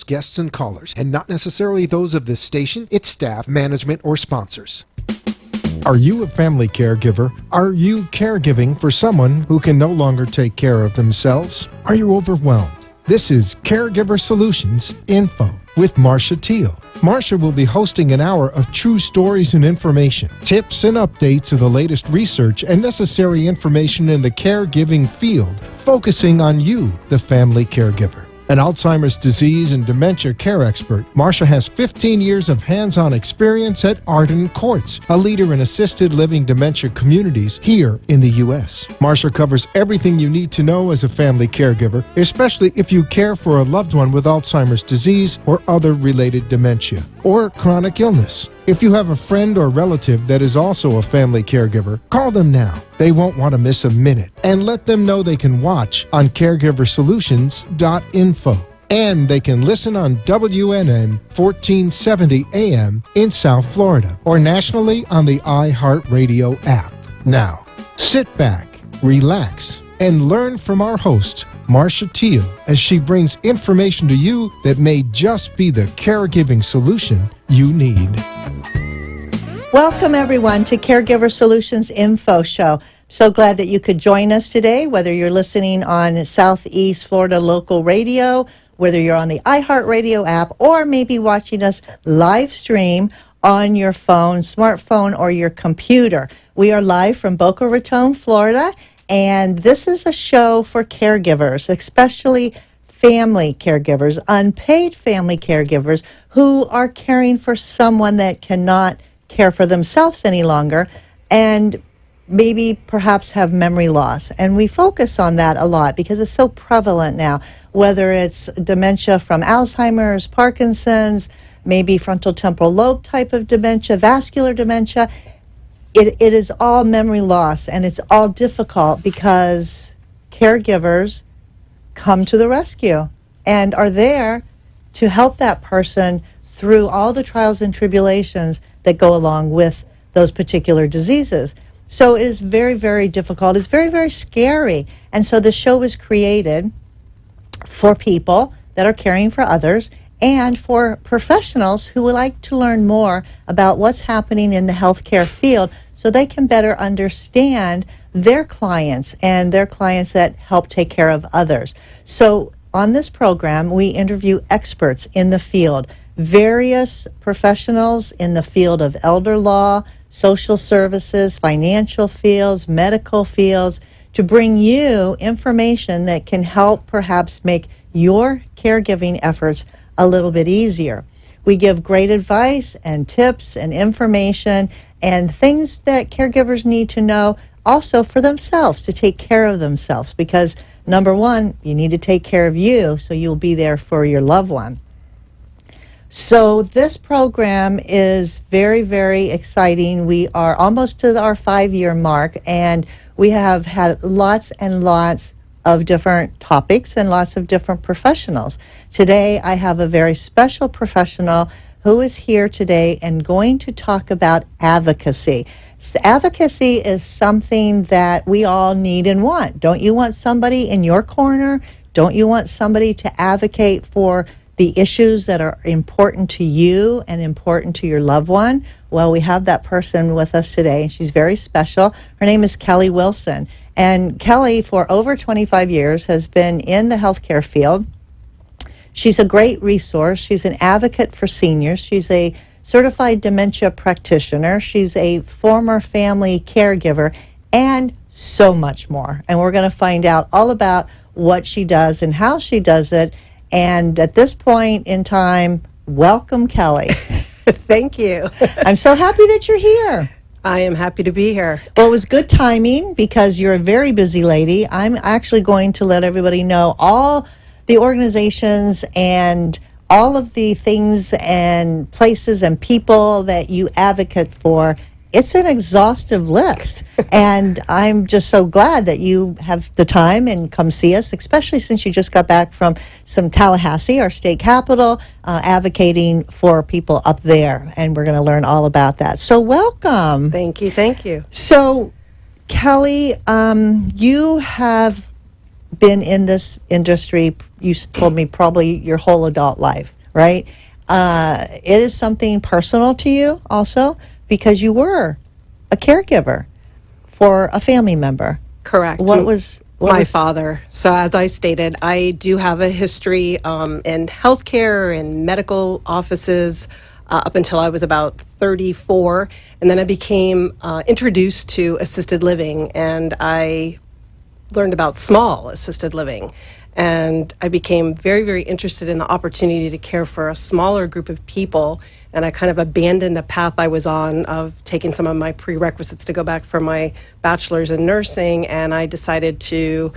guests and callers, and not necessarily those of this station, its staff, management, or sponsors. Are you a family caregiver? Are you caregiving for someone who can no longer take care of themselves? Are you overwhelmed? This is Caregiver Solutions Info with Marcia Teele. Marcia will be hosting an hour of true stories and information, tips and updates of the latest research and necessary information in the caregiving field, focusing on you, the family caregiver. An Alzheimer's disease and dementia care expert, Marcia has 15 years of hands-on experience at Arden Courts, a leader in assisted living dementia communities here in the U.S. Marcia covers everything you need to know as a family caregiver, especially if you care for a loved one with Alzheimer's disease or other related dementia or chronic illness. If you have a friend or relative that is also a family caregiver, call them now. They won't want to miss a minute. And let them know they can watch on caregiversolutions.info. And they can listen on WNN 1470 AM in South Florida or nationally on the iHeartRadio app. Now, sit back, relax, and learn from our host, Marcia Teele, as she brings information to you that may just be the caregiving solution you need. Welcome, everyone, to Caregiver Solutions Info Show. So glad that you could join us today, whether you're listening on Southeast Florida local radio, whether you're on the iHeartRadio app, or maybe watching us live stream on your phone, smartphone, or your computer. We are live from Boca Raton, Florida, and this is a show for caregivers, especially family caregivers, unpaid family caregivers who are caring for someone that cannot care for themselves any longer and maybe perhaps have memory loss. And we focus on that a lot because it's so prevalent now, whether it's dementia from Alzheimer's, Parkinson's, maybe frontal temporal lobe type of dementia, vascular dementia. It is all memory loss, and it's all difficult because caregivers come to the rescue and are there to help that person through all the trials and tribulations that go along with those particular diseases. So it is very, very difficult. It's very, very scary. And so the show was created for people that are caring for others and for professionals who would like to learn more about what's happening in the healthcare field so they can better understand their clients and their clients that help take care of others. So on this program, we interview experts in the field, various professionals in the field of elder law, social services, financial fields, medical fields, to bring you information that can help perhaps make your caregiving efforts a little bit easier. We give great advice and tips and information and things that caregivers need to know also for themselves, to take care of themselves, because number one, you need to take care of you so you'll be there for your loved one. So this program is very, very exciting. We are almost to our 5-year mark, and we have had lots and lots of different topics and lots of different professionals. Today, I have a very special professional who is here today and going to talk about advocacy. Advocacy is something that we all need and want. Don't you want somebody in your corner? Don't you want somebody to advocate for the issues that are important to you and important to your loved one? Well, we have that person with us today. She's very special. Her name is Kelly Wilson. And Kelly, for over 25 years, has been in the healthcare field. She's a great resource. She's an advocate for seniors. She's a certified dementia practitioner. She's a former family caregiver, and so much more. And we're going to find out all about what she does and how she does it. And at this point in time, welcome, Kelly. Thank you. I'm so happy that you're here. I am happy to be here. Well, it was good timing because you're a very busy lady. I'm actually going to let everybody know all the organizations and all of the things and places and people that you advocate for. It's an exhaustive list, and I'm just so glad that you have the time and come see us, especially since you just got back from some Tallahassee, our state capital, advocating for people up there, and we're going to learn all about that. So welcome. Thank you. Thank you. So, Kelly, you have been in this industry, told me probably your whole adult life, right? It is something personal to you also because you were a caregiver for a family member. Correct. What was my father? So as I stated, I do have a history in healthcare and medical offices up until I was about 34, and then I became introduced to assisted living, and I learned about small assisted living. And I became very, very interested in the opportunity to care for a smaller group of people. And I kind of abandoned a path I was on of taking some of my prerequisites to go back for my bachelor's in nursing. And I decided to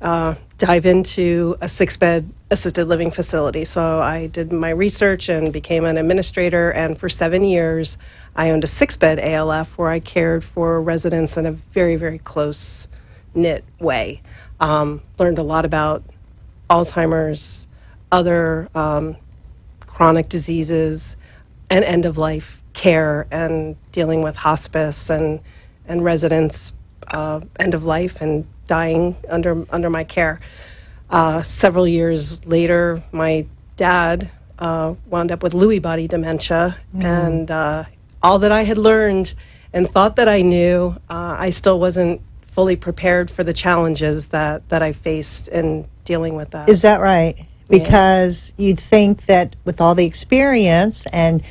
dive into a 6-bed assisted living facility. So I did my research and became an administrator. And for 7 years, I owned a 6-bed ALF where I cared for residents in a very, very close knit way. Learned a lot about Alzheimer's, other chronic diseases, and end-of-life care, and dealing with hospice and residents end of life and dying under my care. Several years later, my dad wound up with Lewy body dementia, and all that I had learned and thought that I knew, I still wasn't fully prepared for the challenges that I faced in dealing with that. Is that right? Because you'd think that with all the experience and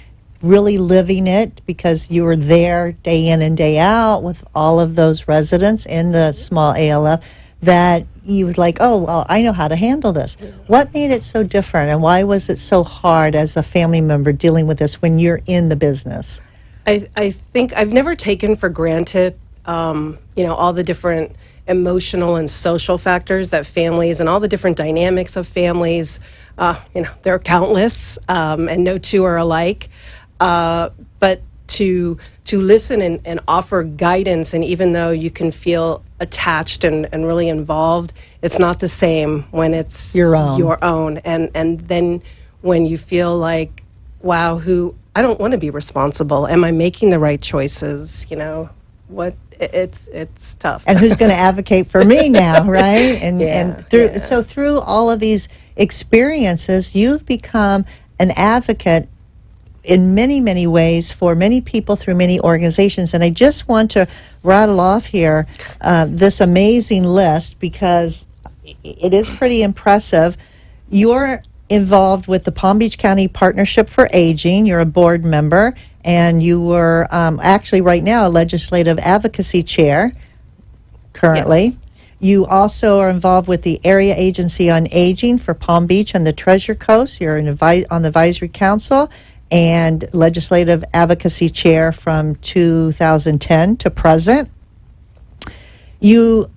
really living it, because you were there day in and day out with all of those residents in the small ALF, that you would like, oh, well, I know how to handle this. What made it so different, and why was it so hard as a family member dealing with this when you're in the business? I think I've never taken for granted, all the different emotional and social factors that families and all the different dynamics of families, they're countless, and no two are alike. But to listen and offer guidance, and even though you can feel attached and really involved, it's not the same when it's your own. And then when you feel like, wow, I don't want to be responsible. Am I making the right choices? It's tough. And who's going to advocate for me now, right? And through all of these experiences, you've become an advocate in many, many ways for many people through many organizations. And I just want to rattle off here this amazing list because it is pretty impressive. You're involved with the Palm Beach County Partnership for Aging. You're a board member, and you were actually right now a legislative advocacy chair currently. Yes. You also are involved with the Area Agency on Aging for Palm Beach and the Treasure Coast. You're on the advisory council and legislative advocacy chair from 2010 to present. You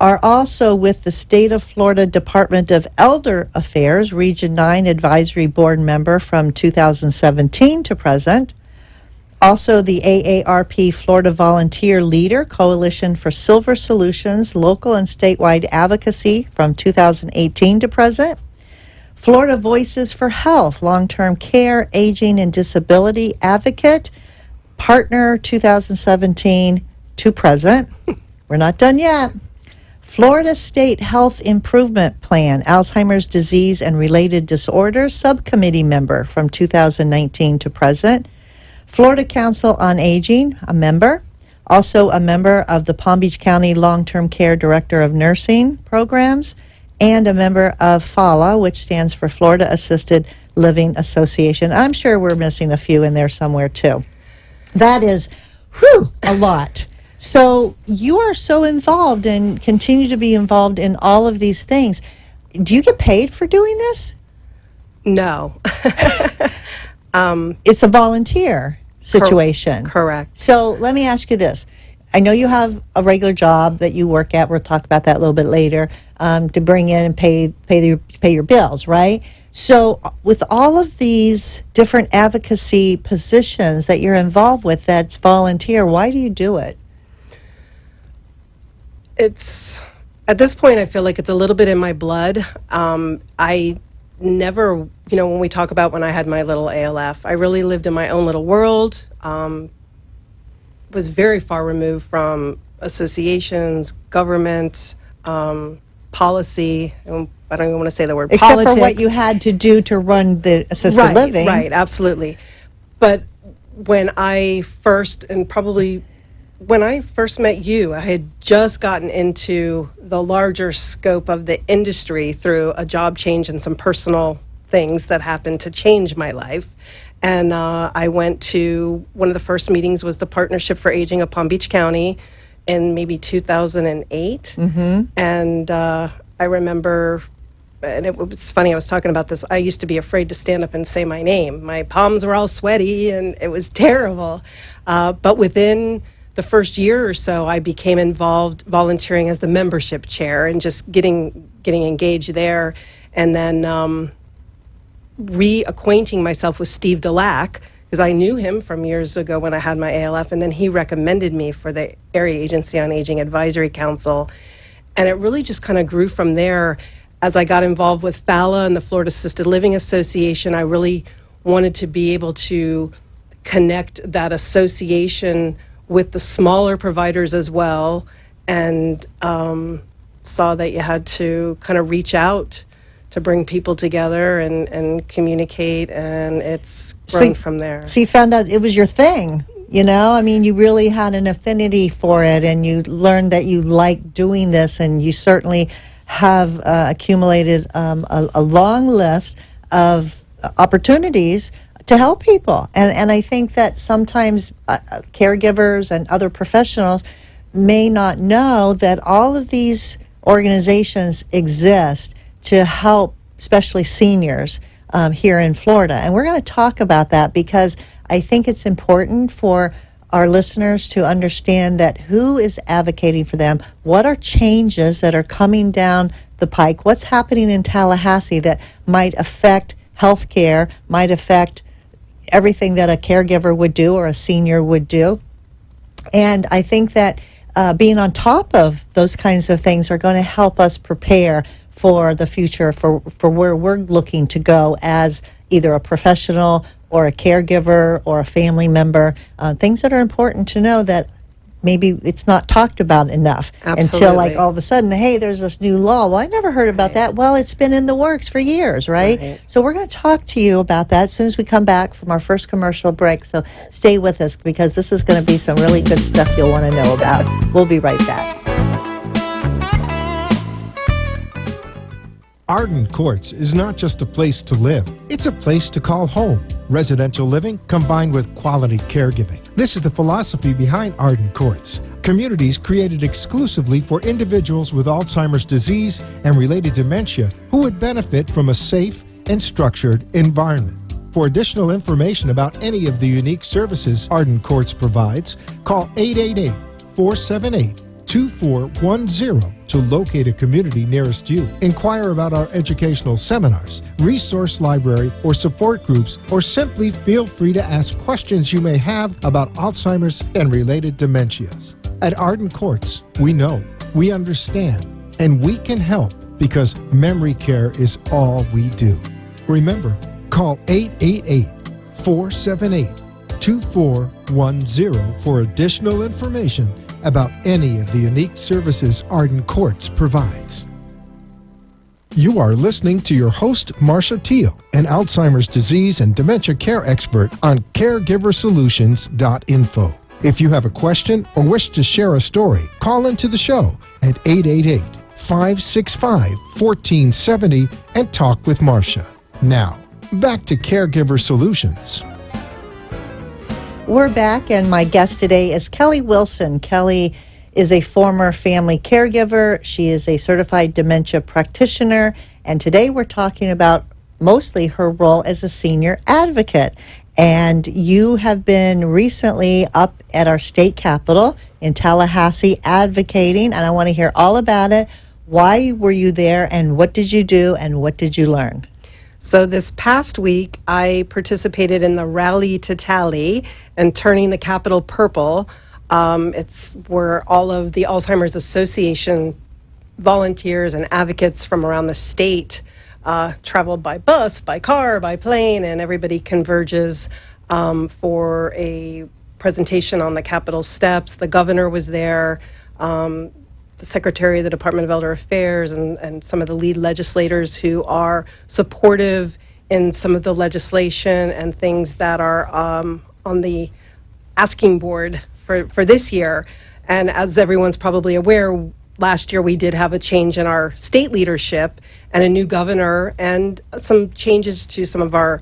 are also with the State of Florida Department of Elder Affairs, Region 9 Advisory Board member from 2017 to present. Also the AARP Florida Volunteer Leader, Coalition for Silver Solutions, Local and Statewide Advocacy from 2018 to present. Florida Voices for Health, Long-Term Care, Aging and Disability Advocate, Partner 2017 to present. We're not done yet. Florida State Health Improvement Plan, Alzheimer's Disease and Related Disorders, Subcommittee member from 2019 to present. Florida Council on Aging, a member. Also a member of the Palm Beach County Long-Term Care Director of Nursing Programs, and a member of FALA, which stands for Florida Assisted Living Association. I'm sure we're missing a few in there somewhere too. That is, a lot. So you are so involved and continue to be involved in all of these things. Do you get paid for doing this? No. It's a volunteer situation. Correct. So let me ask you this. I know you have a regular job that you work at. We'll talk about that a little bit later, to bring in and pay your bills, right? So with all of these different advocacy positions that you're involved with that's volunteer, why do you do it? It's, at this point, I feel like it's a little bit in my blood. I never, when we talk about when I had my little ALF, I really lived in my own little world, was very far removed from associations, government, policy, and I don't even want to say the word Except politics. for what you had to do to run the assisted living. Right, absolutely. But when I first met you, I had just gotten into the larger scope of the industry through a job change and some personal things that happened to change my life. And I went to one of the first meetings was the Partnership for Aging of Palm Beach County in maybe 2008. And I remember, and it was funny, I was talking about this, I used to be afraid to stand up and say my name. My palms were all sweaty and it was terrible. But within the first year or so, I became involved volunteering as the membership chair and just getting engaged there. And then reacquainting myself with Steve Delac, because I knew him from years ago when I had my ALF, and then he recommended me for the Area Agency on Aging Advisory Council. And it really just kind of grew from there. As I got involved with FALA and the Florida Assisted Living Association, I really wanted to be able to connect that association with the smaller providers as well, and saw that you had to kind of reach out to bring people together and communicate, and it's grown from there. So you found out it was your thing, you know? I mean, you really had an affinity for it, and you learned that you liked doing this, and you certainly have accumulated a long list of opportunities to help people. And I think that sometimes caregivers and other professionals may not know that all of these organizations exist to help, especially seniors here in Florida. And we're going to talk about that because I think it's important for our listeners to understand that who is advocating for them, what are changes that are coming down the pike, what's happening in Tallahassee that might affect healthcare, might affect everything that a caregiver would do or a senior would do. And I think that being on top of those kinds of things are going to help us prepare for the future, for where we're looking to go as either a professional or a caregiver or a family member. Things that are important to know that maybe it's not talked about enough. Absolutely. Until like all of a sudden, hey, there's this new law. Well, I never heard about that. Well, it's been in the works for years, right? So we're going to talk to you about that as soon as we come back from our first commercial break. So stay with us because this is going to be some really good stuff you'll want to know about. We'll be right back. Arden Courts is not just a place to live, it's a place to call home. Residential living combined with quality caregiving. This is the philosophy behind Arden Courts. Communities created exclusively for individuals with Alzheimer's disease and related dementia who would benefit from a safe and structured environment. For additional information about any of the unique services Arden Courts provides, call 888-478-2410 to locate a community nearest you. Inquire about our educational seminars, resource library, or support groups, or simply feel free to ask questions you may have about Alzheimer's and related dementias. At Arden Courts, we know, we understand, and we can help because memory care is all we do. Remember, call 888-478-2410 for additional information about any of the unique services Arden Courts provides. You are listening to your host, Marcia Teele, an Alzheimer's disease and dementia care expert on CareGiverSolutions.info. If you have a question or wish to share a story, call into the show at 888-565-1470 and talk with Marcia. Now, back to Caregiver Solutions. We're back, and my guest today is Kelly Wilson. Kelly is a former family caregiver. She is a certified dementia practitioner, and today we're talking about mostly her role as a senior advocate. And you have been recently up at our state capitol in Tallahassee advocating, and I want to hear all about it. Why were you there, and what did you do, and what did you learn? So this past week, I participated in the Rally to Tally and Turning the Capitol Purple. It's where all of the Alzheimer's Association volunteers and advocates from around the state traveled by bus, by car, by plane, and everybody converges for a presentation on the Capitol steps. The governor was there. the Secretary of the Department of Elder Affairs and some of the lead legislators who are supportive in some of the legislation and things that are on the asking board for this year. And as everyone's probably aware, last year we did have a change in our state leadership and a new governor and some changes to some of our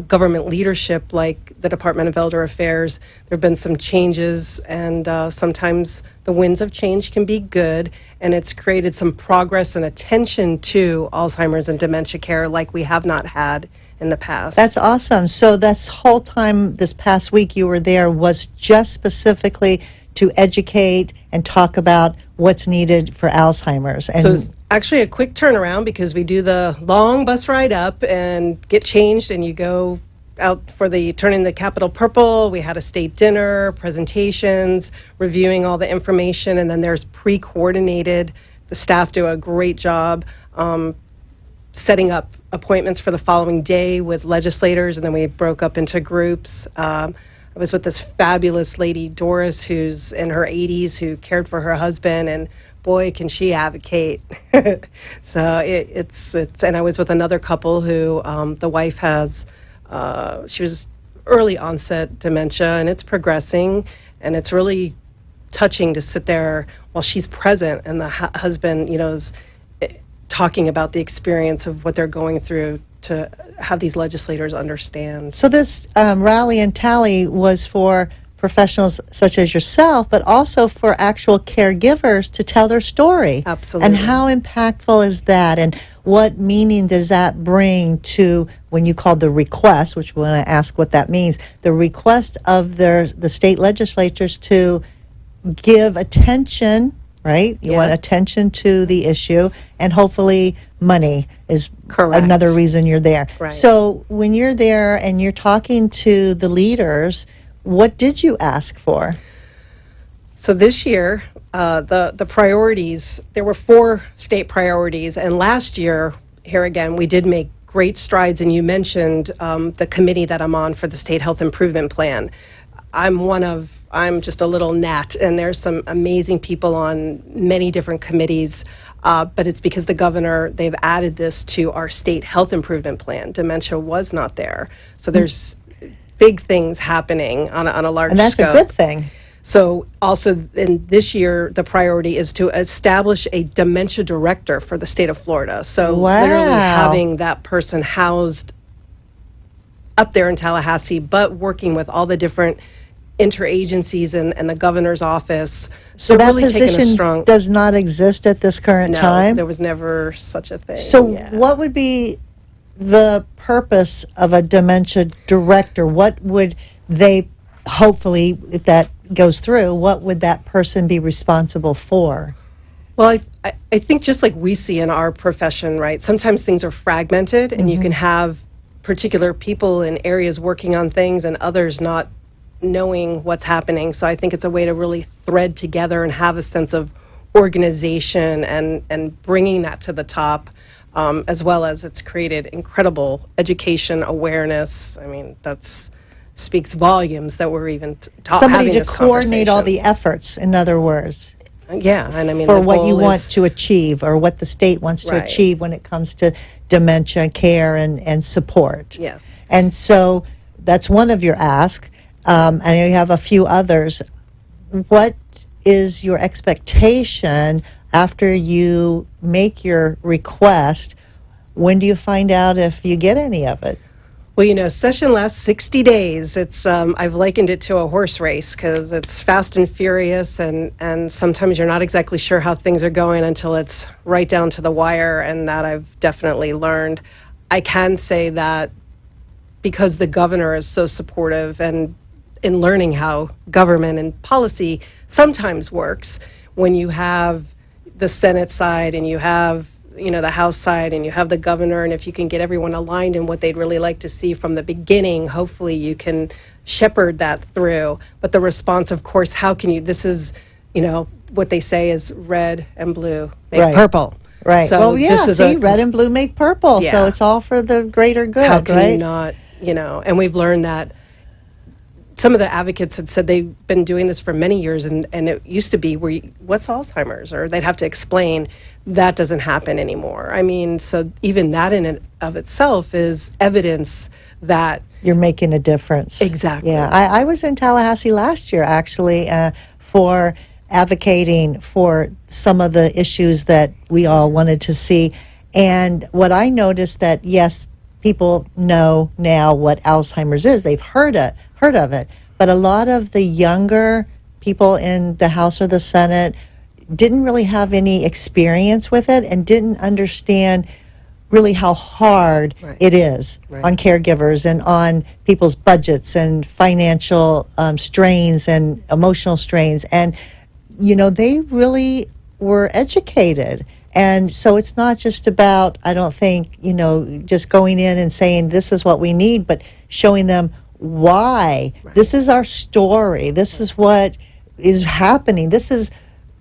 government leadership, like the Department of Elder Affairs. There have been some changes, and sometimes the winds of change can be good, and it's created some progress and attention to Alzheimer's and dementia care like we have not had in the past. That's awesome. So this whole time this past week you were there was just specifically to educate and talk about what's needed for Alzheimer's. And So it's actually a quick turnaround because we do the long bus ride up and get changed, and you go out for the turning the Capitol purple. We had a state dinner, presentations, reviewing all the information, and then there's pre-coordinated. The staff do a great job setting up appointments for the following day with legislators, and then we broke up into groups. I was with this fabulous lady, Doris, who's in her 80s, who cared for her husband, and boy, can she advocate. So it's and I was with another couple who the wife has, she was early onset dementia, and it's progressing, and it's really touching to sit there while she's present, and the husband, is talking about the experience of what they're going through to have these legislators understand. so this rally and tally was for professionals such as yourself, but also for actual caregivers to tell their story. Absolutely. And how impactful is that? And what meaning does that bring to when you call the request, which we want to ask what that means, the request of the state legislatures to give attention, right? You want Yeah. attention to the issue, and hopefully money is Correct. another reason you're there. Right. So when you're there and you're talking to the leaders, what did you ask for? So this year, the priorities, there were 4 state priorities, and last year, here again, we did make great strides, and you mentioned the committee that I'm on for the State Health Improvement Plan. I'm just a little gnat, and there's some amazing people on many different committees, but it's because the governor, they've added this to our State Health Improvement Plan. Dementia was not there. So there's big things happening on a large And that's scope. a good thing. So also in this year, the priority is to establish a dementia director for the state of Florida. So literally Wow. having that person housed up there in Tallahassee, but working with all the different interagencies and the governor's office. So that really taking a position strong, does not exist at this current no, time? there was never such a thing. So Yeah. what would be the purpose of a dementia director? What would they, hopefully, if that goes through, what would that person be responsible for? Well, I think just like we see in our profession, right? Sometimes things are fragmented, and you can have particular people in areas working on things and others not knowing what's happening. So I think it's a way to really thread together and have a sense of organization and bringing that to the top, as well as it's created incredible education awareness. I mean, that's speaks volumes that we're even Somebody having to this coordinate all the conversation. efforts, in other words, Yeah, and I mean, for the what you goal want is- to achieve, or what the state wants to Right. achieve when it comes to dementia care and support. Yes. And so that's one of your asks. I know you have a few others. What is your expectation after you make your request? When do you find out if you get any of it? Well, session lasts 60 days. It's I've likened it to a horse race because it's fast and furious, and sometimes you're not exactly sure how things are going until it's right down to the wire, and that I've definitely learned. I can say that because the governor is so supportive and in learning how government and policy sometimes works, when you have the Senate side and you have the House side and you have the governor, and if you can get everyone aligned in what they'd really like to see from the beginning, hopefully you can shepherd that through. But the response, of course, how can you, this is, what they say is red and blue make Right. purple. Right. So well, yeah, this is see, red and blue make purple. So Yeah. it's all for the greater good, how can right? you not, and we've learned that some of the advocates had said they've been doing this for many years, and it used to be what's Alzheimer's, or they'd have to explain. That doesn't happen anymore. I mean, so even that in and of itself is evidence that you're making a difference. Exactly. Yeah, I was in Tallahassee last year, actually, for advocating for some of the issues that we all wanted to see. And what I noticed that, yes, people know now what Alzheimer's is. They've heard of it. But a lot of the younger people in the House or the Senate didn't really have any experience with it and didn't understand really how hard it is on caregivers and on people's budgets and financial strains and emotional strains. And, they really were educated. And so it's not just about, I don't think, just going in and saying this is what we need, but showing them why. This is our story. This is what is happening. This is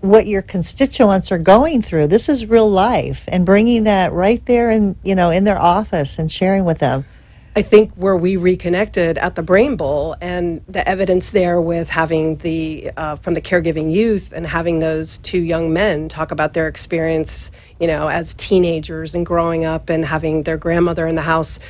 what your constituents are going through. This is real life, and bringing that right there in their office and sharing with them. I think where we reconnected at the Brain Bowl, and the evidence there with having from the caregiving youth and having those two young men talk about their experience, as teenagers and growing up and having their grandmother in the house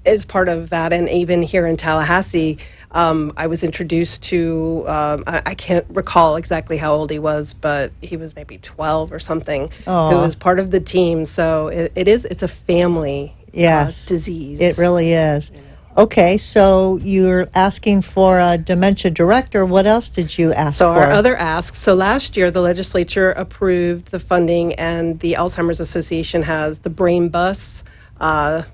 is part of that. And even here in Tallahassee, I was introduced to, I can't recall exactly how old he was, but he was maybe 12 or something, who was part of the team. So it's a family disease. It really is. Okay, so you're asking for a dementia director. What else did you ask for? So our other asks, so last year the legislature approved the funding, and the Alzheimer's Association has the Brain Bus,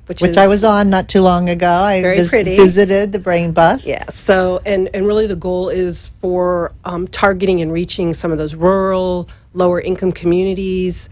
which I was on not too long ago. I visited the Brain Bus. Yeah, so, and really the goal is for targeting and reaching some of those rural, lower income communities,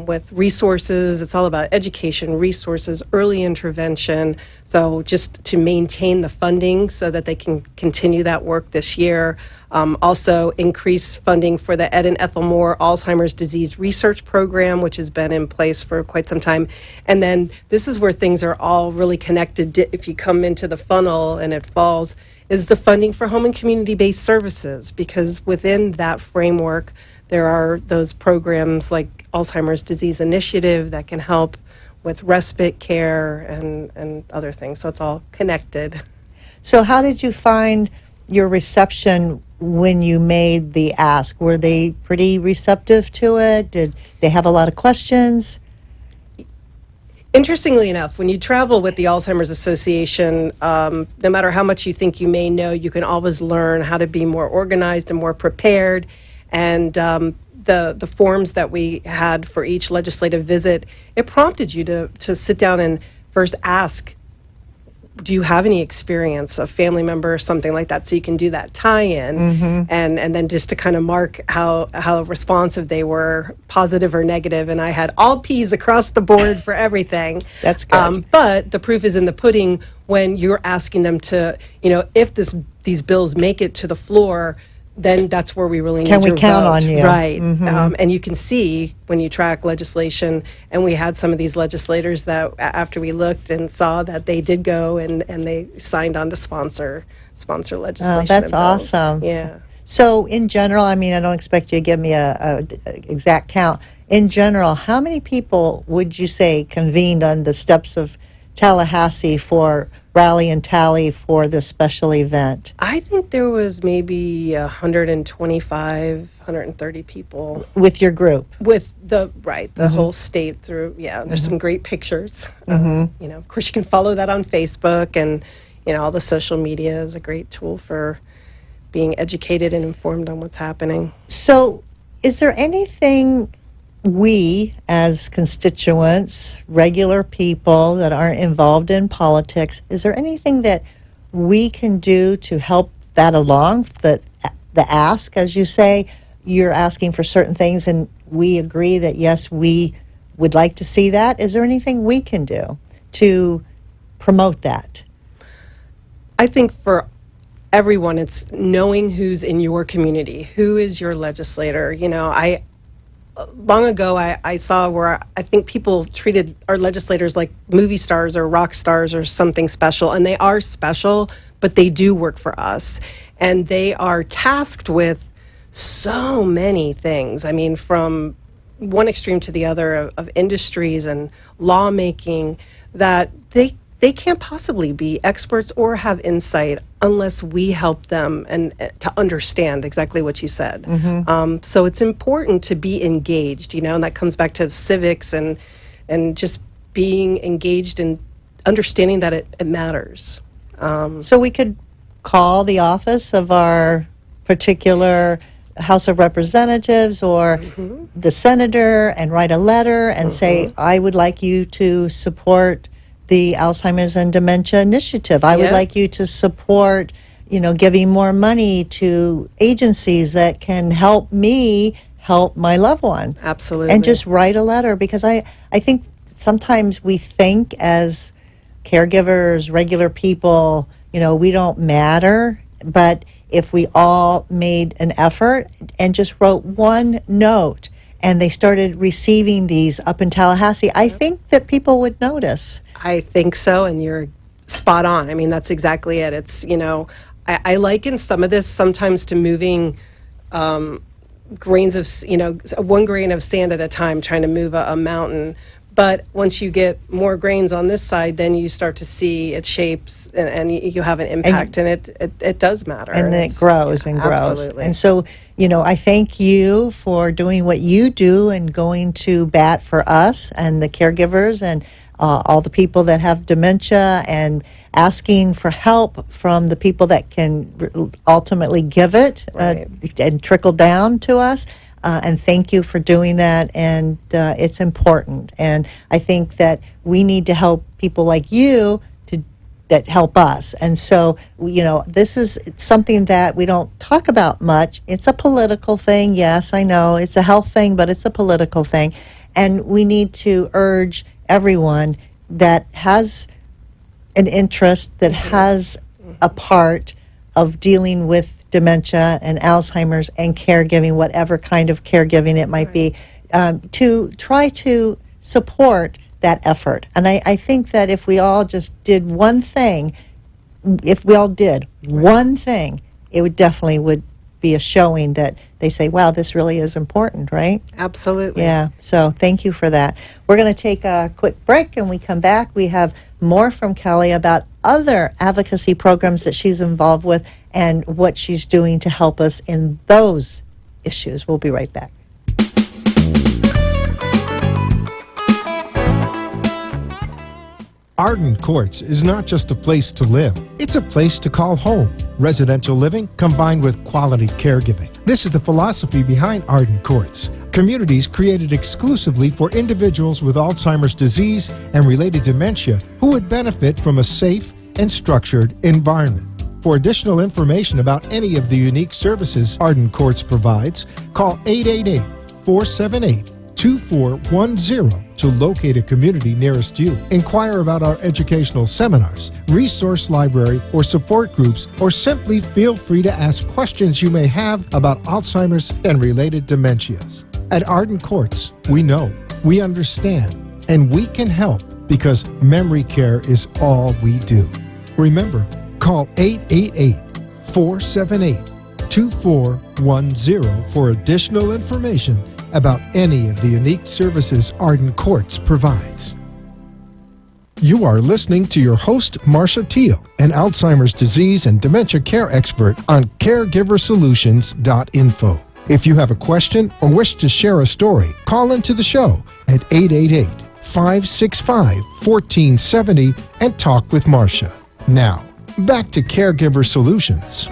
with resources. It's all about education, resources, early intervention. So just to maintain the funding so that they can continue that work this year. Also increase funding for the Ed and Ethel Moore Alzheimer's Disease Research Program, which has been in place for quite some time. And then this is where things are all really connected. If you come into the funnel and it falls, is the funding for home and community-based services, because within that framework, there are those programs like Alzheimer's Disease Initiative that can help with respite care and other things. So it's all connected. So how did you find your reception when you made the ask? Were they pretty receptive to it? Did they have a lot of questions? Interestingly enough, when you travel with the Alzheimer's Association, no matter how much you think you may know, you can always learn how to be more organized and more prepared. And the forms that we had for each legislative visit, it prompted you to sit down and first ask, do you have any experience, a family member or something like that, so you can do that tie-in, and then just to kind of mark how responsive they were, positive or negative. And I had all P's across the board for everything. That's good. But the proof is in the pudding when you're asking them to, if these bills make it to the floor, then that's where we really need to vote. Can we count on you? Right. And you can see when you track legislation, and we had some of these legislators that after we looked and saw that they did go and they signed on to sponsor legislation. Oh, that's awesome. Yeah. So in general, I don't expect you to give me a exact count. In general, how many people would you say convened on the steps of Tallahassee for rally and tally for this special event? I think there was maybe 125, 130 people. With your group? With the whole state through, there's some great pictures. Of course you can follow that on Facebook, and, all the social media is a great tool for being educated and informed on what's happening. So is there anything we as constituents, regular people that aren't involved in politics, is there anything that we can do to help that along? The ask, as you say, you're asking for certain things, and we agree that yes, we would like to see that. Is there anything we can do to promote that? I think for everyone, it's knowing who's in your community, who is your legislator. Long ago, I saw where I think people treated our legislators like movie stars or rock stars or something special, and they are special, but they do work for us. And they are tasked with so many things. I mean, from one extreme to the other of industries and lawmaking, that they can't possibly be experts or have insight unless we help them and to understand exactly what you said. So it's important to be engaged, and that comes back to civics and just being engaged and understanding that it matters. So we could call the office of our particular House of Representatives or the senator and write a letter and say, I would like you to support the Alzheimer's and Dementia Initiative. I would like you to support, giving more money to agencies that can help me help my loved one. Absolutely. And just write a letter, because I think sometimes we think as caregivers, regular people, we don't matter, but if we all made an effort and just wrote one note and they started receiving these up in Tallahassee, I think that people would notice. I think so, and you're spot on. I mean, that's exactly it. It's, I liken some of this sometimes to moving grains of, one grain of sand at a time, trying to move a mountain. But once you get more grains on this side, then you start to see its shapes, and you have an impact, and it does matter. And it grows and grows. Absolutely. And so, I thank you for doing what you do and going to bat for us and the caregivers and all the people that have dementia, and asking for help from the people that can ultimately give it and trickle down to us. And thank you for doing that, and it's important. And I think that we need to help people like you that help us. And so, this is something that we don't talk about much. It's a political thing. Yes, I know. It's a health thing, but it's a political thing. And we need to urge everyone that has an interest, that has a part of dealing with dementia and Alzheimer's and caregiving, whatever kind of caregiving it might be, to try to support that effort. And I think that if we all just did one thing, it would definitely be a showing that they say, wow, this really is important, right? Absolutely. Yeah, so thank you for that. We're going to take a quick break, and we come back. We have more from Kelly about other advocacy programs that she's involved with and what she's doing to help us in those issues. We'll be right back. Arden Courts is not just a place to live, it's a place to call home. Residential living combined with quality caregiving. This is the philosophy behind Arden Courts. Communities created exclusively for individuals with Alzheimer's disease and related dementia who would benefit from a safe and structured environment. For additional information about any of the unique services Arden Courts provides, call 888-478-2410 to locate a community nearest you. Inquire about our educational seminars, resource library, or support groups, or simply feel free to ask questions you may have about Alzheimer's and related dementias. At Arden Courts, we know, we understand, and we can help because memory care is all we do. Remember, call 888-478-2410 for additional information about any of the unique services Arden Courts provides. You are listening to your host, Marcia Teele, an Alzheimer's disease and dementia care expert on CareGiverSolutions.info. If you have a question or wish to share a story, call into the show at 888-565-1470 and talk with Marcia. Now, back to Caregiver Solutions.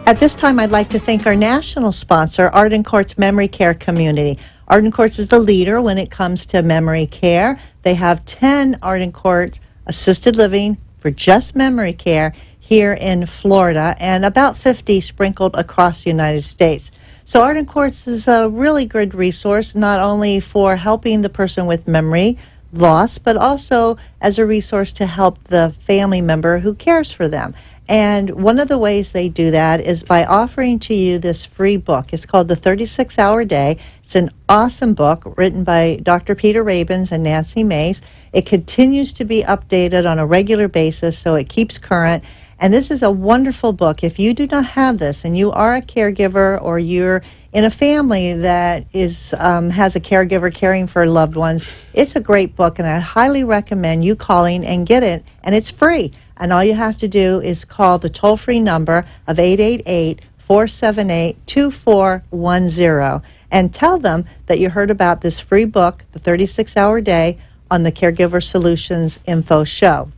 At this time, I'd like to thank our national sponsor, Arden Courts Memory Care Community. Arden Courts is the leader when it comes to memory care. They have 10 Arden Courts assisted living for just memory care here in Florida, and about 50 sprinkled across the United States. So Arden Courts is a really good resource, not only for helping the person with memory loss, but also as a resource to help the family member who cares for them. And one of the ways they do that is by offering to you this free book. It's called The 36-Hour Day. It's an awesome book written by Dr. Peter Rabins and Nancy Mays. It continues to be updated on a regular basis, so it keeps current. And this is a wonderful book. If you do not have this and you are a caregiver or you're in a family that is has a caregiver caring for loved ones, it's a great book, and I highly recommend you calling and get it, and it's free. And all you have to do is call the toll-free number of 888-478-2410 and tell them that you heard about this free book, The 36-Hour Day, on the Caregiver Solutions Info Show.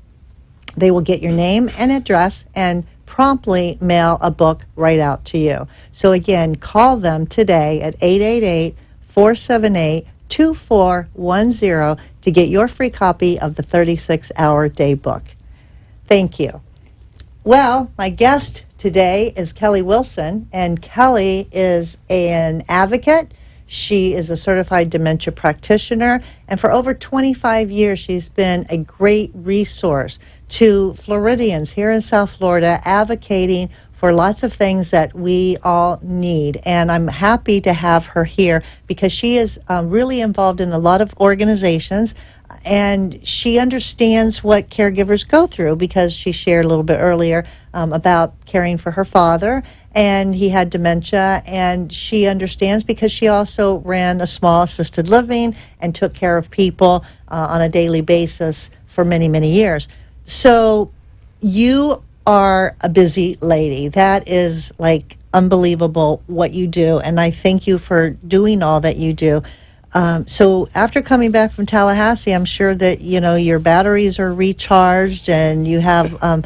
They will get your name and address and promptly mail a book right out to you. So again, call them today at 888-478-2410 to get your free copy of the 36-Hour Day book. Thank you. Well, my guest today is Kelly Wilson, and Kelly is an advocate. She is a certified dementia practitioner, and for over 25 years, she's been a great resource to Floridians here in South Florida, advocating for lots of things that we all need. And I'm happy to have her here because she is really involved in a lot of organizations, and she understands what caregivers go through because she shared a little bit earlier about caring for her father, and he had dementia, and she understands because she also ran a small assisted living and took care of people on a daily basis for many, many years. So you are a busy lady. That is like unbelievable what you do, and I thank you for doing all that you do. So after coming back from Tallahassee, I'm sure that your batteries are recharged and you have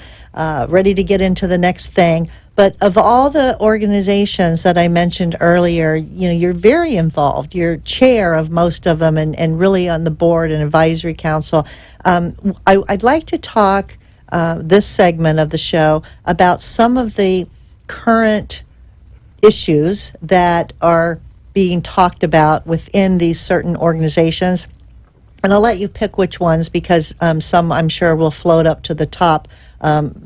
ready to get into the next thing. But of all the organizations that I mentioned earlier, you're very involved. You're chair of most of them and really on the board and advisory council. I'd like to talk this segment of the show about some of the current issues that are being talked about within these certain organizations. And I'll let you pick which ones because some I'm sure will float up to the top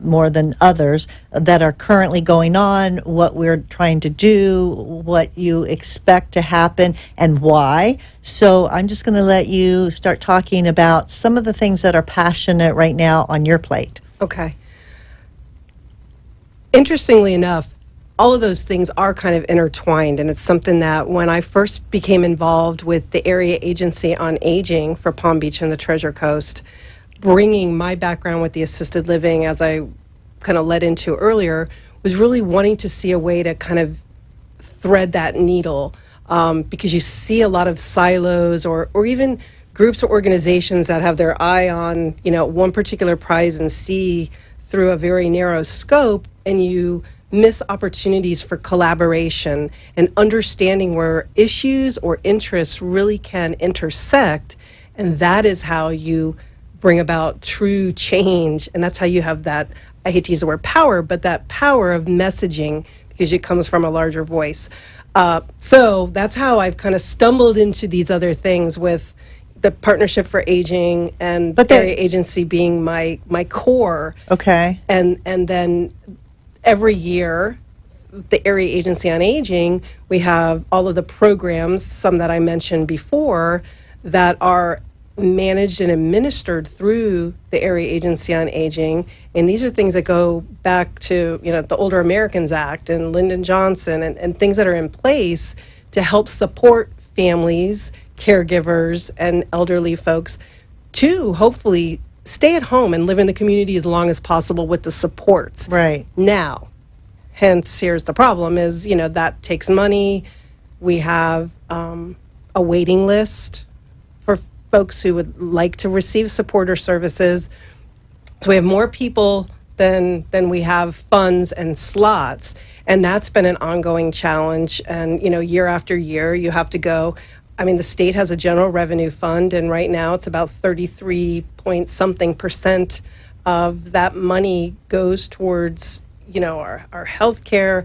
more than others that are currently going on, what we're trying to do, what you expect to happen, and why. So I'm just going to let you start talking about some of the things that are passionate right now on your plate. Okay. Interestingly enough, all of those things are kind of intertwined, and it's something that when I first became involved with the Area Agency on Aging for Palm Beach and the Treasure Coast, bringing my background with the assisted living, as I kind of led into earlier, was really wanting to see a way to kind of thread that needle, because you see a lot of silos or even groups or organizations that have their eye on one particular prize and see through a very narrow scope, and you miss opportunities for collaboration and understanding where issues or interests really can intersect. And that is how you bring about true change. And that's how you have that, I hate to use the word power, but that power of messaging because it comes from a larger voice. So that's how I've kind of stumbled into these other things with the Partnership for Aging and Area Agency being my core. Okay. And then every year, the Area Agency on Aging, we have all of the programs, some that I mentioned before, that are managed and administered through the Area Agency on Aging. And these are things that go back to, the Older Americans Act and Lyndon Johnson and things that are in place to help support families, caregivers, and elderly folks to hopefully stay at home and live in the community as long as possible with the supports. Right. Now, hence, here's the problem is, that takes money. We have a waiting list for folks who would like to receive support or services. So we have more people than we have funds and slots. And that's been an ongoing challenge. And, year after year, you have to go. The state has a general revenue fund, and right now it's about 33 point something percent of that money goes towards, our health care.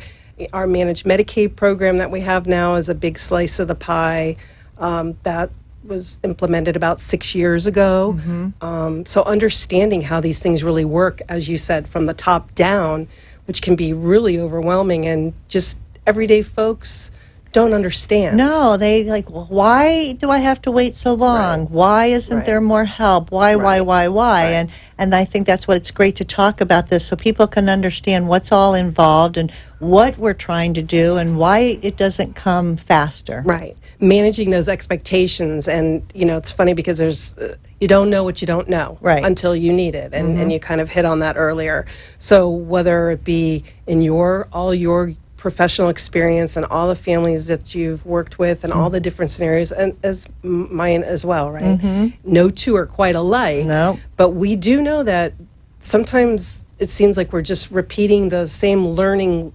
Our managed Medicaid program that we have now is a big slice of the pie. That was implemented about 6 years ago. Mm-hmm. So understanding how these things really work, as you said, from the top down, which can be really overwhelming, and just everyday folks don't understand. No, they like, well, why do I have to wait so long? Right. Why isn't Right. there more help? Why? Right. And I think that's what it's great to talk about this so people can understand what's all involved and what we're trying to do and why it doesn't come faster. Right. Managing those expectations. And, it's funny because you don't know what you don't know Right. until you need it. And you kind of hit on that earlier. So whether it be in all your professional experience and all the families that you've worked with and all the different scenarios, and as mine as well, right? No two are quite alike. No. But we do know that sometimes it seems like we're just repeating the same learning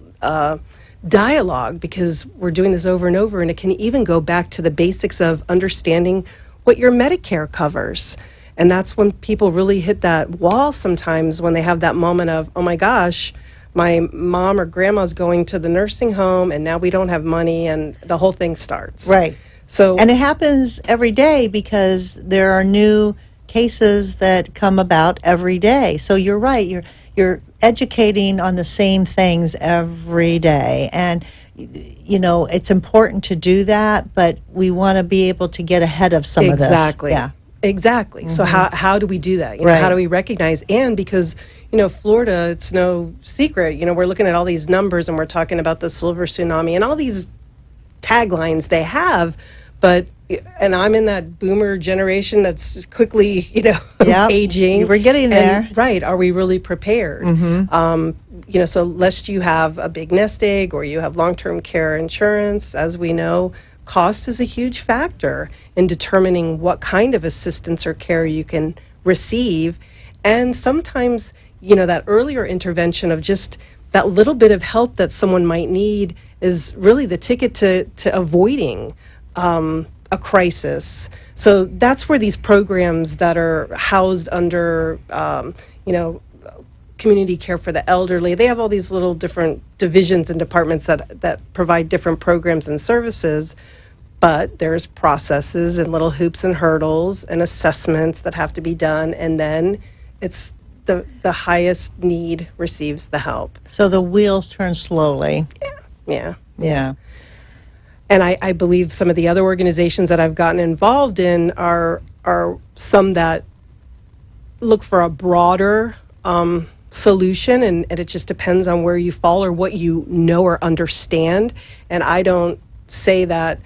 dialogue because we're doing this over and over, and it can even go back to the basics of understanding what your Medicare covers. And that's when people really hit that wall sometimes, when they have that moment of, oh my gosh, my mom or grandma's going to the nursing home and now we don't have money, and the whole thing starts. Right. So, And it happens every day because there are new cases that come about every day. So you're right. You're educating on the same things every day. And it's important to do that, but we want to be able to get ahead of some of this. Exactly. Yeah. Exactly. So how do we do that? Right. How do we recognize? And because, Florida, it's no secret, we're looking at all these numbers and we're talking about the silver tsunami and all these taglines they have, and I'm in that boomer generation that's quickly, Yep. aging. We're getting there. And, right. Are we really prepared? So lest you have a big nest egg or you have long-term care insurance, as we know, cost is a huge factor in determining what kind of assistance or care you can receive. And sometimes, that earlier intervention of just that little bit of help that someone might need is really the ticket to avoiding a crisis. So that's where these programs that are housed under, community care for the elderly, they have all these little different divisions and departments that provide different programs and services. But there's processes and little hoops and hurdles and assessments that have to be done. And then it's the highest need receives the help. So the wheels turn slowly. Yeah. Yeah. And I believe some of the other organizations that I've gotten involved in are some that look for a broader solution, and it just depends on where you fall or what you know or understand. And I don't say that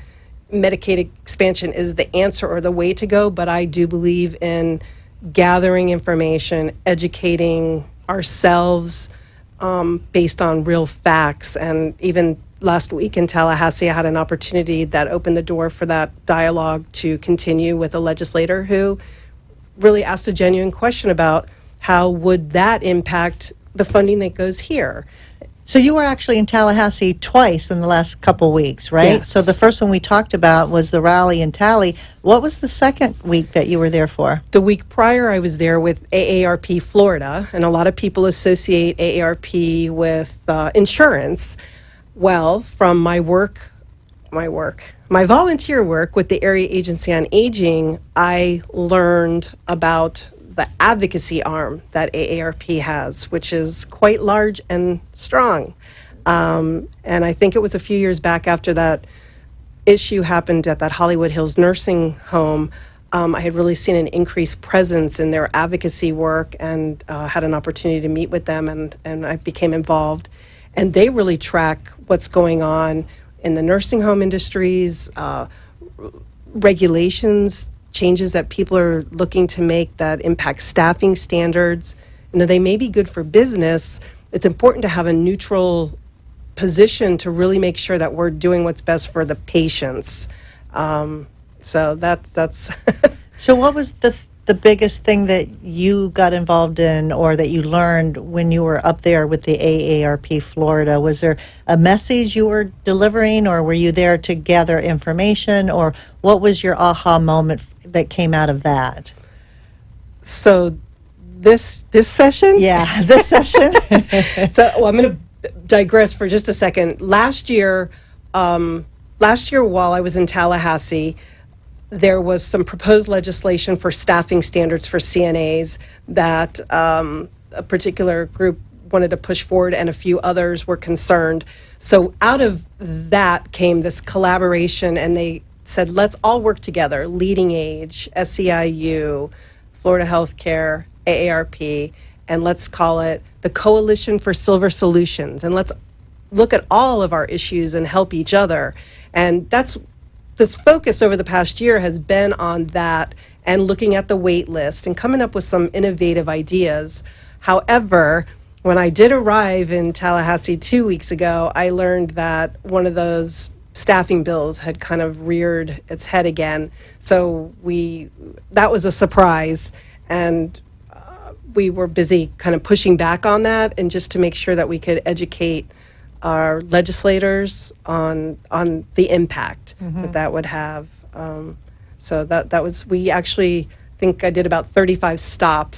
Medicaid expansion is the answer or the way to go, but I do believe in gathering information, educating ourselves based on real facts. And even last week in Tallahassee, I had an opportunity that opened the door for that dialogue to continue with a legislator who really asked a genuine question about how would that impact the funding that goes here. So you were actually in Tallahassee twice in the last couple weeks, right? Yes. So the first one we talked about was the rally in Tally. What was the second week that you were there for? The week prior, I was there with AARP Florida, and a lot of people associate AARP with insurance. Well, from my volunteer work with the Area Agency on Aging, I learned about the advocacy arm that AARP has, which is quite large and strong. And I think it was a few years back after that issue happened at that Hollywood Hills nursing home, I had really seen an increased presence in their advocacy work and had an opportunity to meet with them, and I became involved. And they really track what's going on in the nursing home industries, regulations, changes that people are looking to make that impact staffing standards. They may be good for business. It's important to have a neutral position to really make sure that we're doing what's best for the patients. So that's So what was the biggest thing that you got involved in or that you learned when you were up there with the AARP Florida? Was there a message you were delivering, or were you there to gather information, or what was your aha moment that came out of that? So this session? Yeah, this session. So I'm going to digress for just a second. Last year while I was in Tallahassee, there was some proposed legislation for staffing standards for CNAs that a particular group wanted to push forward, and a few others were concerned. So out of that came this collaboration, and they said, let's all work together, Leading Age, SEIU, Florida Healthcare, AARP, and let's call it the Coalition for Silver Solutions, and let's look at all of our issues and help each other. And this focus over the past year has been on that and looking at the wait list and coming up with some innovative ideas. However, when I did arrive in Tallahassee 2 weeks ago, I learned that one of those staffing bills had kind of reared its head again. So that was a surprise, and we were busy kind of pushing back on that, and just to make sure that we could educate our legislators on the impact that would have. So that was, we actually think I did about 35 stop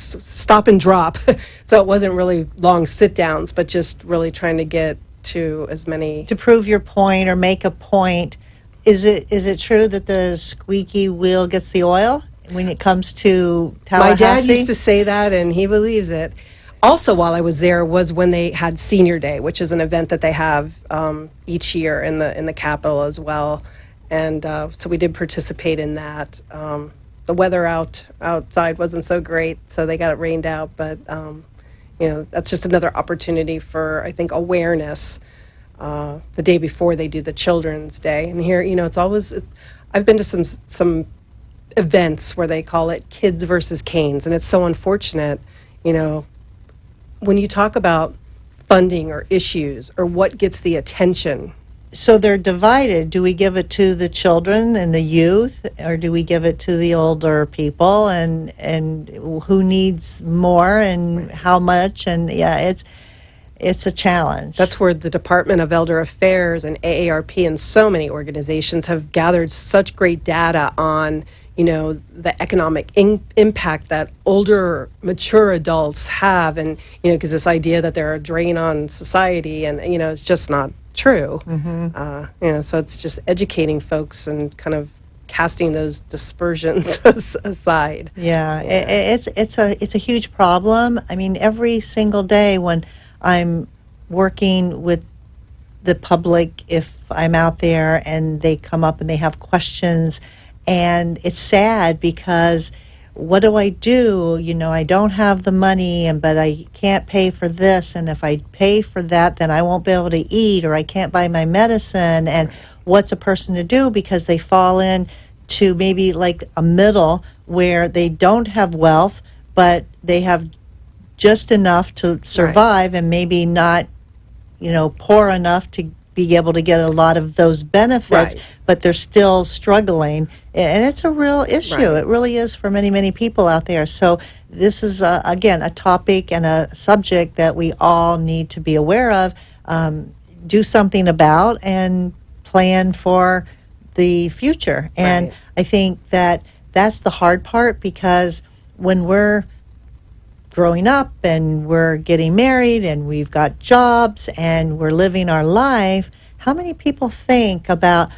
and drop. So it wasn't really long sit downs, but just really trying to get to as many. To prove your point or make a point, is it true that the squeaky wheel gets the oil when it comes to Tallahassee? My dad used to say that, and he believes it. Also, while I was there, was when they had Senior Day, which is an event that they have each year in the Capitol as well. And so we did participate in that. The weather outside wasn't so great, so they got it rained out. But that's just another opportunity for, I think, awareness. The day before they do the Children's Day, and here, it's always. I've been to some events where they call it Kids versus Canes, and it's so unfortunate, when you talk about funding or issues or what gets the attention. So they're divided. Do we give it to the children and the youth, or do we give it to the older people, and who needs more and how much? And it's a challenge. That's where the Department of Elder Affairs and AARP and so many organizations have gathered such great data on the economic impact that older, mature adults have, and because this idea that they're a drain on society, and it's just not true. So it's just educating folks and kind of casting those dispersions aside. It's a huge problem. I mean, every single day when I'm working with the public, if I'm out there and they come up and they have questions. And it's sad because what do? I don't have the money, but I can't pay for this. And if I pay for that, then I won't be able to eat, or I can't buy my medicine. And what's a person to do? Because they fall into maybe like a middle where they don't have wealth, but they have just enough to survive, and maybe not, poor enough to be able to get a lot of those benefits, but they're still struggling. And it's a real issue. It really is for many, many people out there. So this is, again, a topic and a subject that we all need to be aware of, do something about, and plan for the future. And I think that's the hard part, because when we're growing up and we're getting married and we've got jobs and we're living our life, how many people think about,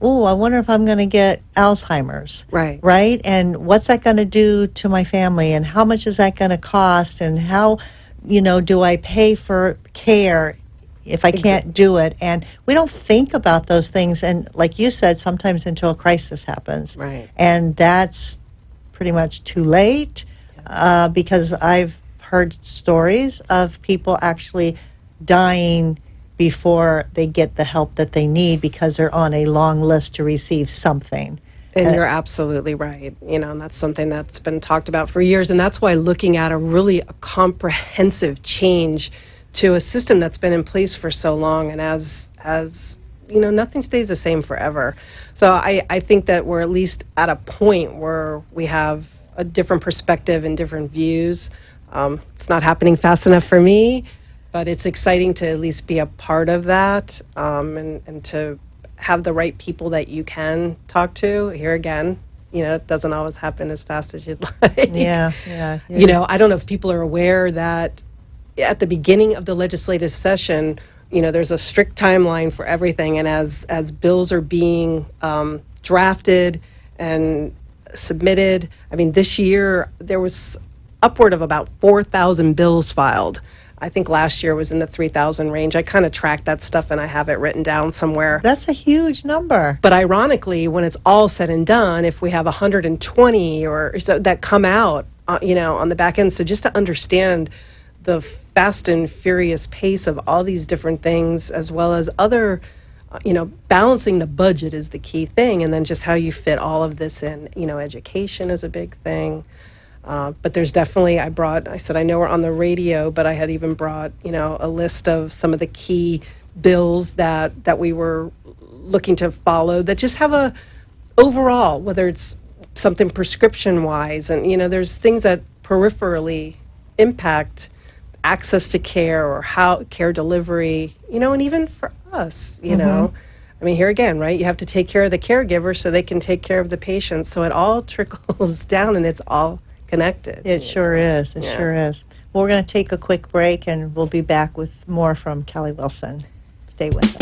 I wonder if I'm going to get Alzheimer's, right? And what's that going to do to my family, and how much is that going to cost, and how, do I pay for care if I can't do it? And we don't think about those things, and like you said, sometimes until a crisis happens. And that's pretty much too late. Because I've heard stories of people actually dying before they get the help that they need, because they're on a long list to receive something. And you're absolutely right. And that's something that's been talked about for years. And that's why looking at a comprehensive change to a system that's been in place for so long, and as nothing stays the same forever. So I think that we're at least at a point where we have a different perspective and different views. It's not happening fast enough for me, but it's exciting to at least be a part of that, and to have the right people that you can talk to. Here again, it doesn't always happen as fast as you'd like. Yeah. I don't know if people are aware that at the beginning of the legislative session, there's a strict timeline for everything, and as bills are being drafted and submitted. I mean, this year there was upward of about 4,000 bills filed. I think last year was in the 3,000 range. I kind of track that stuff and I have it written down somewhere. That's a huge number. But ironically, when it's all said and done, if we have 120 or so that come out, on the back end, so just to understand the fast and furious pace of all these different things, as well as other, balancing the budget is the key thing, and then just how you fit all of this in. Education is a big thing. But there's definitely, I said, I know we're on the radio, but I had even brought, a list of some of the key bills that we were looking to follow that just have a overall, whether it's something prescription wise, and, there's things that peripherally impact access to care or how care delivery, and even for us, I mean, here again, right? You have to take care of the caregiver so they can take care of the patient. So it all trickles down and it's all connected. It sure is. It sure is. Well, we're going to take a quick break, and we'll be back with more from Kelly Wilson. Stay with us.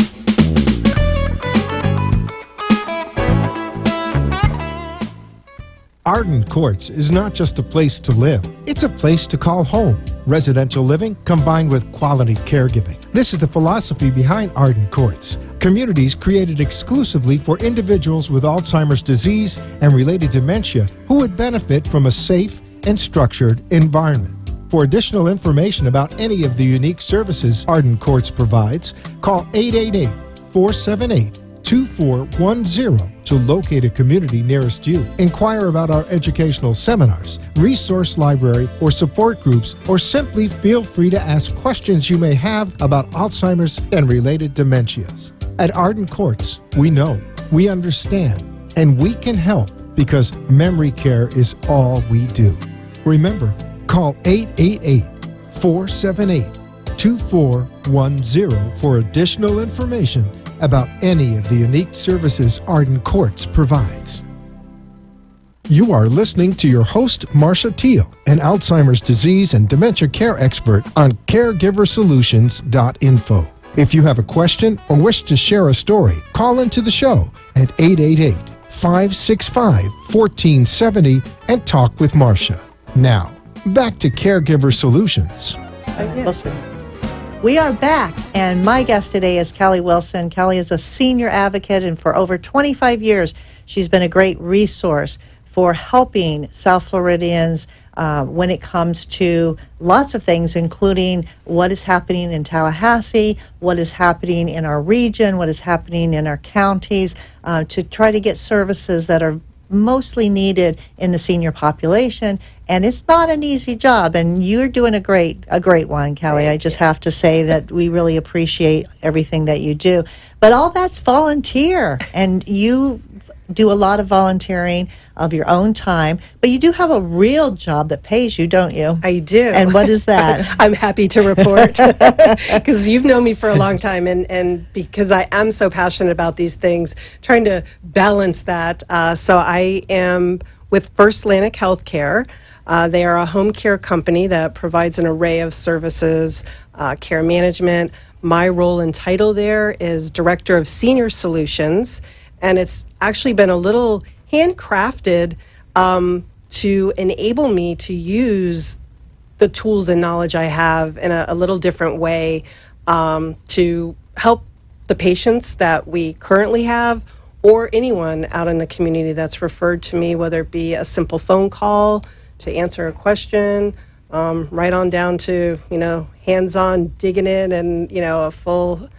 Arden Courts is not just a place to live, it's a place to call home. Residential living combined with quality caregiving. This is the philosophy behind Arden Courts. Communities created exclusively for individuals with Alzheimer's disease and related dementia who would benefit from a safe and structured environment. For additional information about any of the unique services Arden Courts provides, call 888-478-2410 to locate a community nearest you. Inquire about our educational seminars, resource library, or support groups, or simply feel free to ask questions you may have about Alzheimer's and related dementias. At Arden Courts, we know, we understand, and we can help because memory care is all we do. Remember, call 888-478-2410 for additional information about any of the unique services Arden Courts provides. You are listening to your host, Marcia Teele, an Alzheimer's disease and dementia care expert on CareGiverSolutions.info. If you have a question or wish to share a story, call into the show at 888-565-1470 and talk with Marcia. Now, back to Caregiver Solutions. Wilson. We are back, and my guest today is Kelly Wilson. Kelly is a senior advocate, and for over 25 years, she's been a great resource for helping South Floridians when it comes to lots of things, including what is happening in Tallahassee, what is happening in our region, what is happening in our counties, to try to get services that are mostly needed in the senior population. And it's not an easy job, and you're doing a great one, Kelly. I just have to say that we really appreciate everything that you do. But all that's volunteer, and you do a lot of volunteering of your own time, but you do have a real job that pays you, don't you? I do. And what is that? I'm happy to report, because you've known me for a long time, and because I am so passionate about these things, trying to balance that. So I am with First Atlantic Healthcare. They are a home care company that provides an array of services, care management. My role and title there is Director of Senior Solutions, and it's actually been a little handcrafted to enable me to use the tools and knowledge I have in a little different way to help the patients that we currently have, or anyone out in the community that's referred to me, whether it be a simple phone call to answer a question, right on down to, hands-on digging in and, a full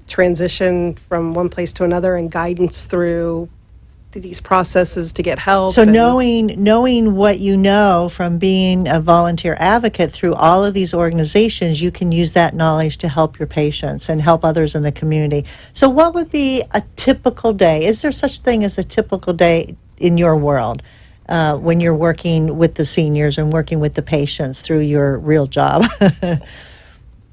transition from one place to another and guidance through these processes to get help. So knowing what you know from being a volunteer advocate through all of these organizations, you can use that knowledge to help your patients and help others in the community. So what would be a typical day? Is there such thing as a typical day in your world when you're working with the seniors and working with the patients through your real job?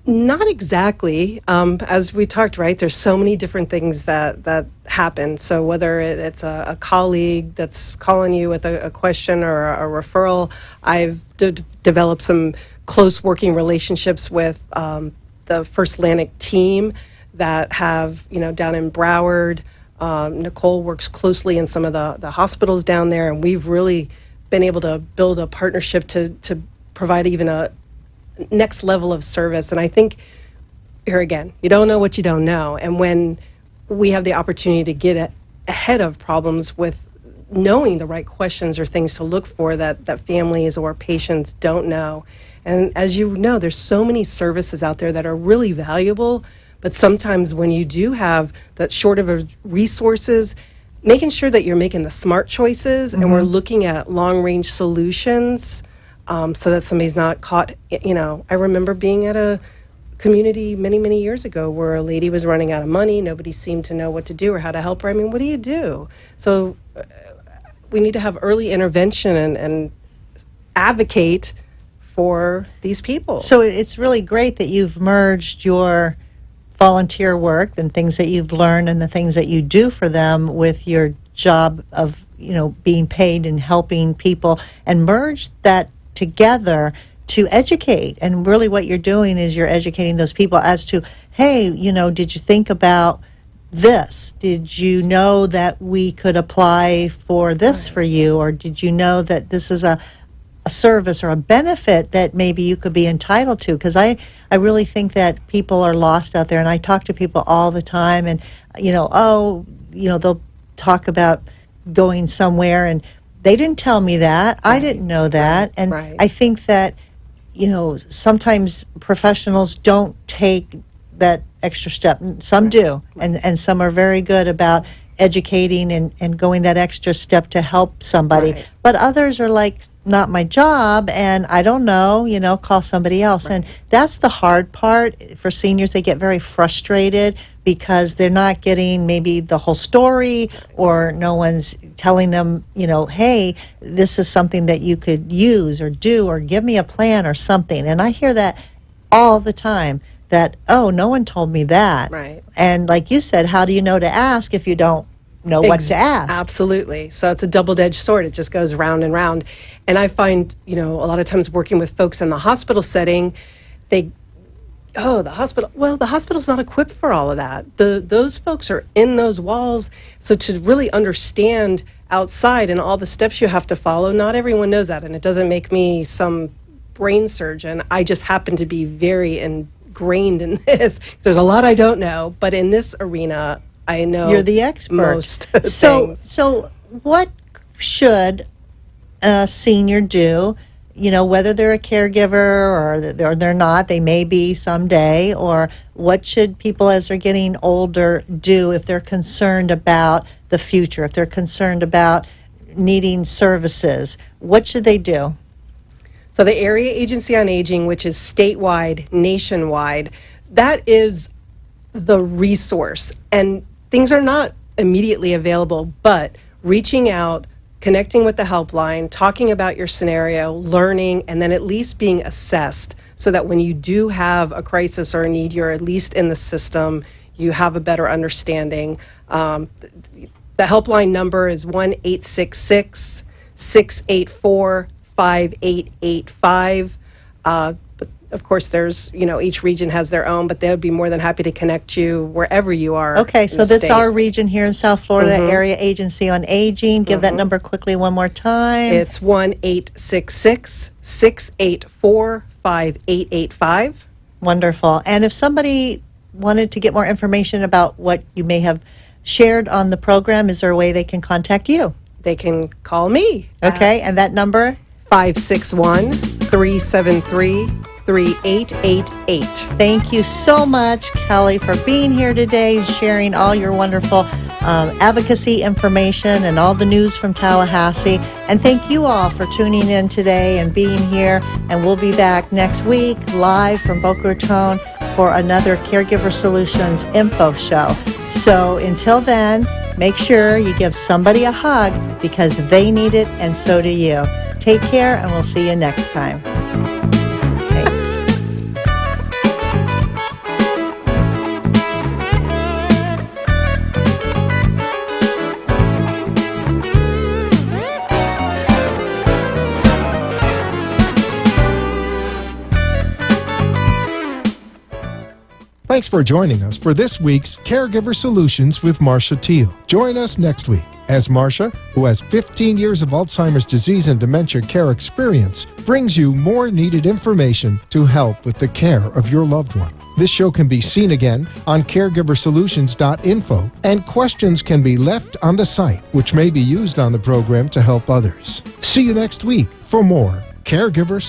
Not exactly. As we talked, right, there's so many different things that happen. So whether it's a colleague that's calling you with a question or a referral, I've developed some close working relationships with the First Atlantic team that have, down in Broward. Nicole works closely in some of the hospitals down there, and we've really been able to build a partnership to provide even a next level of service. And I think, here again, you don't know what you don't know. And when we have the opportunity to get ahead of problems with knowing the right questions or things to look for that families or patients don't know. And as you know, there's so many services out there that are really valuable, but sometimes when you do have that shortage of resources, making sure that you're making the smart choices and we're looking at long-range solutions so that somebody's not caught. I remember being at a community many, many years ago where a lady was running out of money. Nobody seemed to know what to do or how to help her. I mean, what do you do? So we need to have early intervention and advocate for these people. So it's really great that you've merged your volunteer work and things that you've learned and the things that you do for them with your job of, being paid and helping people, and merge that together to educate. And really what you're doing is you're educating those people as to, hey, did you think about this? Did you know that we could apply for this for you? Or did you know that this is a service or a benefit that maybe you could be entitled to? Because I really think that people are lost out there, and I talk to people all the time, and they'll talk about going somewhere and they didn't tell me that. I didn't know that. And I think that sometimes professionals don't take that extra step. Some do, and some are very good about educating and going that extra step to help somebody. But others are like, not my job, and I don't know, call somebody else. And that's the hard part for seniors. They get very frustrated because they're not getting maybe the whole story, or no one's telling them, hey, this is something that you could use or do, or give me a plan or something. And I hear that all the time, that, oh, no one told me that. Right. And like you said, how do you know to ask if you don't know what to ask? Absolutely. So it's a double-edged sword. It just goes round and round. And I find, a lot of times working with folks in the hospital setting, the hospital's not equipped for all of that. Those folks are in those walls. So to really understand outside and all the steps you have to follow, not everyone knows that. And it doesn't make me some brain surgeon. I just happen to be very ingrained in this. There's a lot I don't know, but in this arena, I know you're the expert. Most things. So what should a senior do? Whether they're a caregiver or they're not, they may be someday. Or what should people as they're getting older do if they're concerned about the future, if they're concerned about needing services? What should they do? So the Area Agency on Aging, which is statewide, nationwide, that is the resource. And things are not immediately available, but reaching out, connecting with the helpline, talking about your scenario, learning, and then at least being assessed so that when you do have a crisis or a need, you're at least in the system, you have a better understanding. The helpline number is 1-866-684-5885. Of course, there's, each region has their own, but they would be more than happy to connect you wherever you are. Okay, so that's our region here in South Florida, Area Agency on Aging. Give that number quickly one more time. It's 1-866-684-5885. Wonderful. And if somebody wanted to get more information about what you may have shared on the program, is there a way they can contact you? They can call me. Okay, and that number? 561-373-3888. Thank you so much, Kelly, for being here today, sharing all your wonderful advocacy information and all the news from Tallahassee. And thank you all for tuning in today and being here. And we'll be back next week live from Boca Raton for another Caregiver Solutions info show. So until then, make sure you give somebody a hug because they need it and so do you. Take care, and we'll see you next time. Thanks. Thanks for joining us for this week's Caregiver Solutions with Marcia Teele. Join us next week as Marcia, who has 15 years of Alzheimer's disease and dementia care experience, brings you more needed information to help with the care of your loved one. This show can be seen again on caregiversolutions.info, and questions can be left on the site, which may be used on the program to help others. See you next week for more Caregivers.